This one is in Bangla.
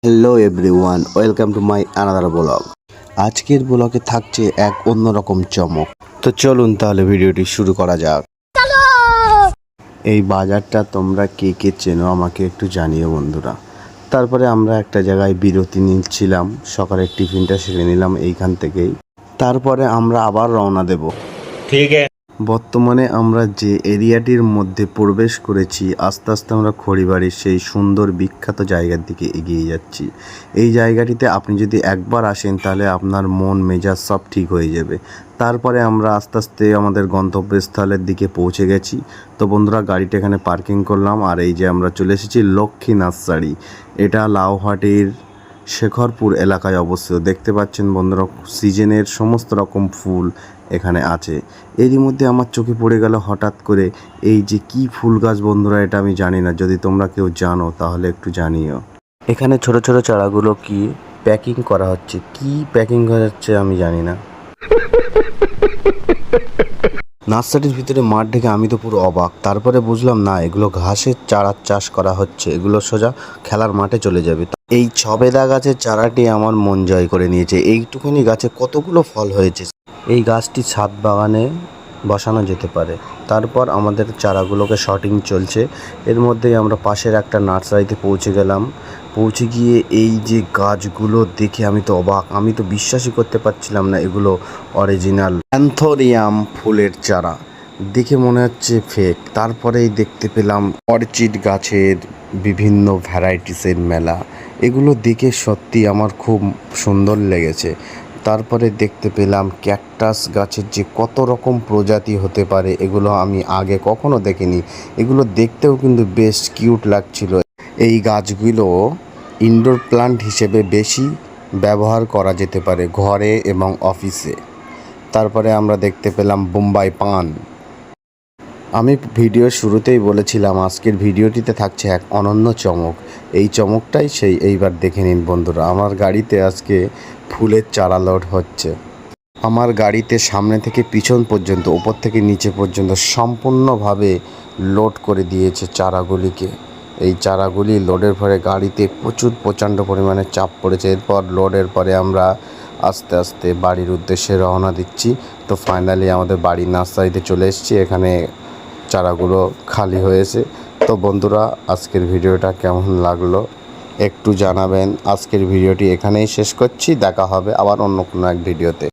Hello everyone, welcome to my another blog. আজকের ব্লগে থাকছে এক অন্যরকম চমক। তো চলুন তাহলে ভিডিওটি শুরু করা যাক। এই বাজারটা তোমরা কে কে চেনো আমাকে একটু জানিও বন্ধুরা। তারপরে আমরা একটা জায়গায় বিরতি নিচ্ছিলাম, সকালের টিফিনটা সেরে নিলাম এইখান থেকেই। তারপরে আমরা আবার রওনা দেব। ঠিক আছে। বর্তমানে আমরা যে এরিয়াটির মধ্যে প্রবেশ করেছি, আস্তে আস্তে আমরা খড়িবাড়ির সেই সুন্দর বিখ্যাত জায়গার দিকে এগিয়ে যাচ্ছি। এই জায়গাটিতে আপনি যদি একবার আসেন তাহলে আপনার মন মেজাজ সব ঠিক হয়ে যাবে। তারপরে আমরা আস্তে আস্তে আমাদের গন্তব্যস্থলের দিকে পৌঁছে গেছি। তো বন্ধুরা, গাড়িটা এখানে পার্কিং করলাম, আর এই যে আমরা চলে এসেছি লক্ষ্মী নার্সারি। এটা লাউহাটির শেখরপুর এলাকায় অবস্থিত। দেখতে পাচ্ছেন বন্ধুরা, সিজনের সমস্ত রকম ফুল এখানে আছে। এরই মধ্যে আমার চোখে পড়ে গেল হঠাৎ করে এই যে কি ফুল গাছ বন্ধুরা, এটা আমি জানি না। যদি তোমরা কেউ জানো তাহলে একটু জানিও। এখানে ছোট ছোট চারাগুলো কি প্যাকিং করা হচ্ছে, কি প্যাকিং করা হচ্ছে আমি জানি না। নার্সারির ভিতরে মাঠ দেখে আমি তো পুরো অবাক। তারপরে বুঝলাম না, এগুলো ঘাসের চারার চাষ করা হচ্ছে, এগুলো সোজা খেলার মাঠে চলে যাবে। এই ছবেদা গাছের চারাটি আমার মন জয় করে নিয়েছে। এইটুকুনি গাছে কতগুলো ফল হয়েছে। এই গাছটি ছাদ বাগানে বসানো যেতে পারে। তারপর আমাদের চারাগুলোকে শর্টিং চলছে। এর মধ্যেই আমরা পাশের একটা নার্সারিতে পৌঁছে গেলাম। পৌঁছে গিয়ে এই যে গাছগুলো দেখে আমি তো অবাক, আমি তো বিশ্বাসই করতে পারছিলাম না এগুলো অরিজিনাল অ্যান্থোরিয়াম ফুলের চারা। দেখে মনে হচ্ছে ফেক। তারপরেই দেখতে পেলাম অর্চিড গাছের বিভিন্ন ভ্যারাইটিসের মেলা। এগুলো দেখে সত্যি আমার খুব সুন্দর লেগেছে। তারপরে দেখতে পেলাম ক্যাকটাস গাছের যে কত রকম প্রজাতি হতে পারে, এগুলো আমি আগে কখনো দেখিনি। এগুলো দেখতেও কিন্তু বেশ কিউট লাগছিল। এই গাছগুলো ইনডোর প্লান্ট হিসেবে বেশি ব্যবহার করা যেতে পারে ঘরে এবং অফিসে। তারপরে আমরা দেখতে পেলাম বোম্বাই পান। আমি ভিডিওর শুরুতেই বলেছিলাম আজকের ভিডিওটিতে থাকছে এক অনন্য চমক। এই চমকটাই এইবার দেখে নিন বন্ধুরা। আমার গাড়িতে আজকে ফুলের চারা লোড হচ্ছে। আমার গাড়িতে সামনে থেকে পিছন পর্যন্ত, উপর থেকে নিচে পর্যন্ত সম্পূর্ণভাবে লোড করে দিয়েছে চারাগুলিকে। এই চারাগুলি লোডের পরে গাড়িতে প্রচণ্ড পরিমাণে চাপ পড়েছে। এরপর লোডের পরে আমরা আস্তে আস্তে বাড়ির উদ্দেশ্যে রওনা দিচ্ছি। তো ফাইনালি আমাদের বাড়ির নার্সারিতে চলে এসেছি। এখানে চারাগুলো খালি হয়েছে। তো বন্ধুরা, আজকের ভিডিওটা কেমন লাগলো একটু জানাবেন। আজকের ভিডিওটি এখানেই শেষ করছি। দেখা হবে আবার অন্য কোনো এক ভিডিওতে।